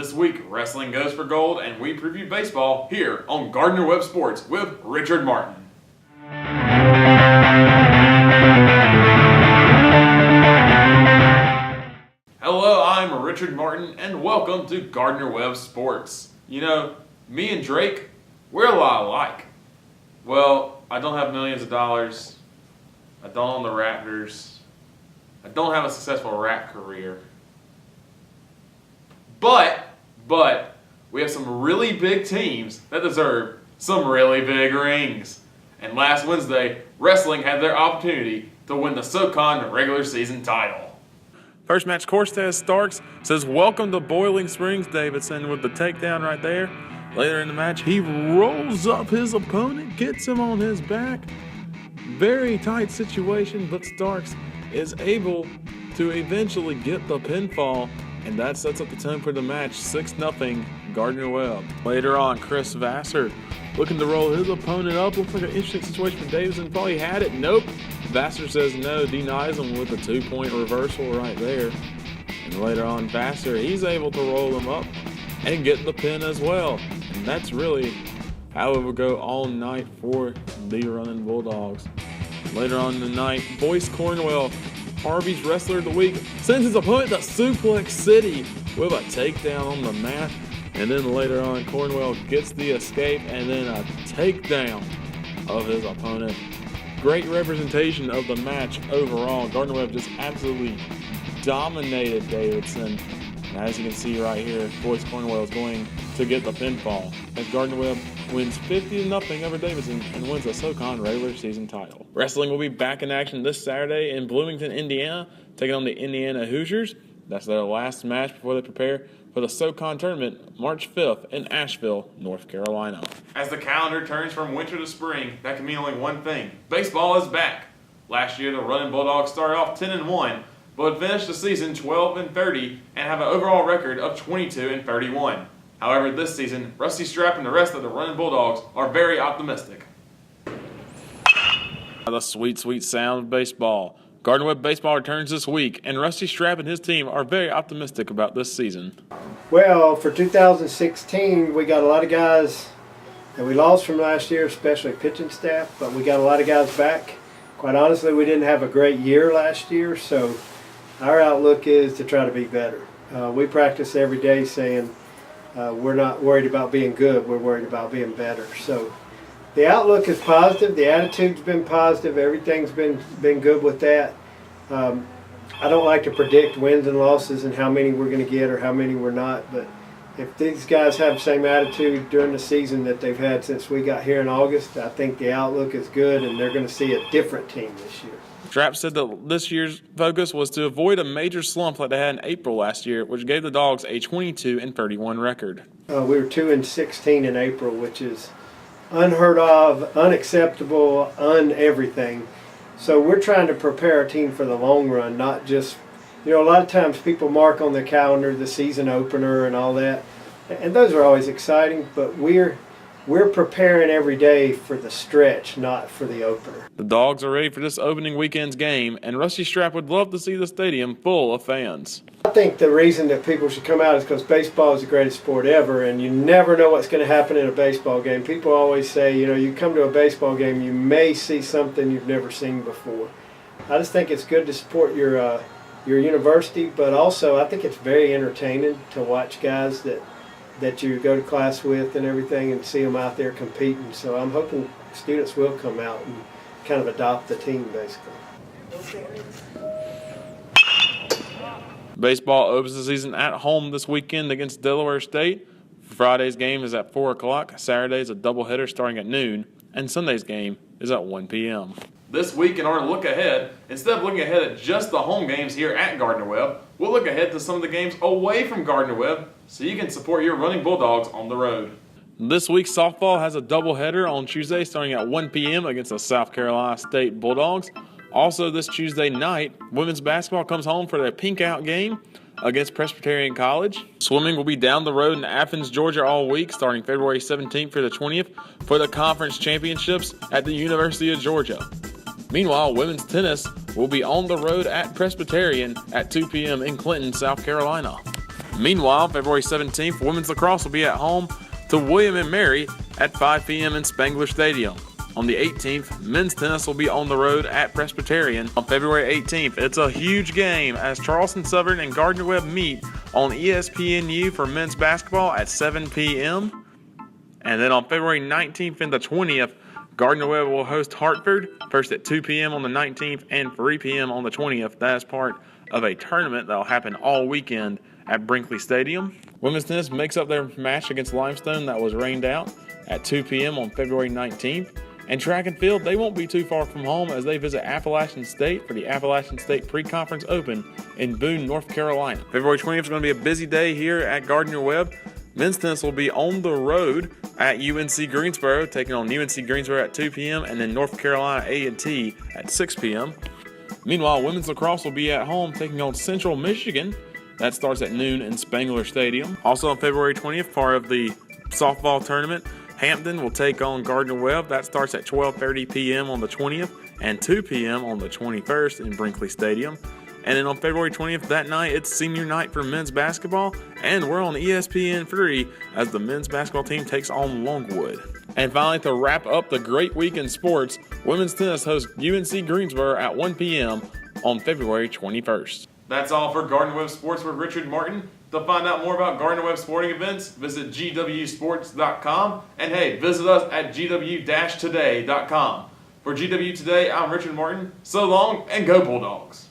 This week, wrestling goes for gold, and we preview baseball here on Gardner-Webb Sports with Richard Martin. Hello, I'm Richard Martin, and welcome to Gardner-Webb Sports. You know, me and Drake, we're a lot alike. Well, I don't have millions of dollars. I don't own the Raptors. I don't have a successful rap career. But we have some really big teams that deserve some really big rings. And last Wednesday, wrestling had their opportunity to win the SoCon regular season title. First match, Cortez Starks says, "Welcome to Boiling Springs," Davidson, with the takedown right there. Later in the match, he rolls up his opponent, gets him on his back. Very tight situation, but Starks is able to eventually get the pinfall, and that sets up the tone for the match. 6-0 Gardner-Webb. Later on, Chris Vassar looking to roll his opponent up. Looks like an interesting situation for Davidson. Thought he had it. Nope. Vassar says no, denies him with a 2-point reversal right there. And later on, Vassar, he's able to roll him up and get the pin as well. And that's really how it will go all night for the Running Bulldogs. Later on in the night, Boyce Cornwell, Harvey's Wrestler of the Week, sends his opponent to Suplex City with a takedown on the mat. And then later on, Cornwell gets the escape and then a takedown of his opponent. Great representation of the match overall. Gardner-Webb just absolutely dominated Davidson. And as you can see right here, Boyce Cornwell is going to get the pinfall as Gardner-Webb wins 50-0 over Davidson and wins the SoCon regular season title. Wrestling will be back in action this Saturday in Bloomington, Indiana, taking on the Indiana Hoosiers. That's their last match before they prepare for the SoCon tournament March 5th in Asheville, North Carolina. As the calendar turns from winter to spring, that can mean only one thing. Baseball is back. Last year, the Running Bulldogs started off 10-1, but finished the season 12-30 and have an overall record of 22-31. However, this season, Rusty Strapp and the rest of the Running Bulldogs are very optimistic. The sweet, sweet sound of baseball. Gardner-Webb baseball returns this week, and Rusty Strapp and his team are very optimistic about this season. Well, for 2016, we got a lot of guys that we lost from last year, especially pitching staff, but we got a lot of guys back. Quite honestly, we didn't have a great year last year, so our outlook is to try to be better. We practice every day saying we're not worried about being good, we're worried about being better. So the outlook is positive, the attitude's been positive, everything's been good with that. I don't like to predict wins and losses and how many we're going to get or how many we're not, but if these guys have the same attitude during the season that they've had since we got here in August, I think the outlook is good and they're going to see a different team this year. Strapp said that this year's focus was to avoid a major slump like they had in April last year, which gave the Dogs a 22-31 record. We were 2-16 in April, which is unheard of, unacceptable, everything. So we're trying to prepare our team for the long run, not just, a lot of times people mark on their calendar the season opener and all that, and those are always exciting, but we're preparing every day for the stretch, not for the opener. The Dogs are ready for this opening weekend's game, and Rusty Strapp would love to see the stadium full of fans. I think the reason that people should come out is because baseball is the greatest sport ever, and you never know what's going to happen in a baseball game. People always say, you come to a baseball game, you may see something you've never seen before. I just think it's good to support your university, but also I think it's very entertaining to watch guys that you go to class with and everything and see them out there competing. So I'm hoping students will come out and kind of adopt the team, basically. Baseball opens the season at home this weekend against Delaware State. Friday's game is at 4 o'clock. Saturday's a doubleheader starting at noon. And Sunday's game is at 1 p.m. This week, in order to look ahead, instead of looking ahead at just the home games here at Gardner-Webb, we'll look ahead to some of the games away from Gardner-Webb so you can support your Running Bulldogs on the road. This week, softball has a doubleheader on Tuesday starting at 1 p.m. against the South Carolina State Bulldogs. Also, this Tuesday night, women's basketball comes home for their pink out game against Presbyterian College. Swimming will be down the road in Athens, Georgia all week, starting February 17th through the 20th for the conference championships at the University of Georgia. Meanwhile, women's tennis will be on the road at Presbyterian at 2 p.m. in Clinton, South Carolina. Meanwhile, February 17th, women's lacrosse will be at home to William & Mary at 5 p.m. in Spangler Stadium. On the 18th, men's tennis will be on the road at Presbyterian. On February 18th, it's a huge game as Charleston Southern and Gardner-Webb meet on ESPNU for men's basketball at 7 p.m. And then on February 19th and the 20th, Gardner-Webb will host Hartford, first at 2 p.m. on the 19th and 3 p.m. on the 20th. That is part of a tournament that will happen all weekend at Brinkley Stadium. Women's tennis makes up their match against Limestone that was rained out at 2 p.m. on February 19th. And track and field, they won't be too far from home as they visit Appalachian State for the Appalachian State Pre-Conference Open in Boone, North Carolina. February 20th is going to be a busy day here at Gardner-Webb. Men's tennis will be on the road at UNC Greensboro, taking on UNC Greensboro at 2 p.m. and then North Carolina A&T at 6 p.m. Meanwhile, women's lacrosse will be at home taking on Central Michigan. That starts at noon in Spangler Stadium. Also on February 20th, part of the softball tournament, Hampton will take on Gardner-Webb. That starts at 12:30 p.m. on the 20th and 2 p.m. on the 21st in Brinkley Stadium. And then on February 20th, that night, it's senior night for men's basketball, and we're on ESPN3 as the men's basketball team takes on Longwood. And finally, to wrap up the great week in sports, women's tennis hosts UNC Greensboro at 1 p.m. on February 21st. That's all for Gardner-Webb Sports with Richard Martin. To find out more about Gardner-Webb sporting events, visit gwsports.com. And hey, visit us at gw-today.com. For GW Today, I'm Richard Martin. So long, and go Bulldogs.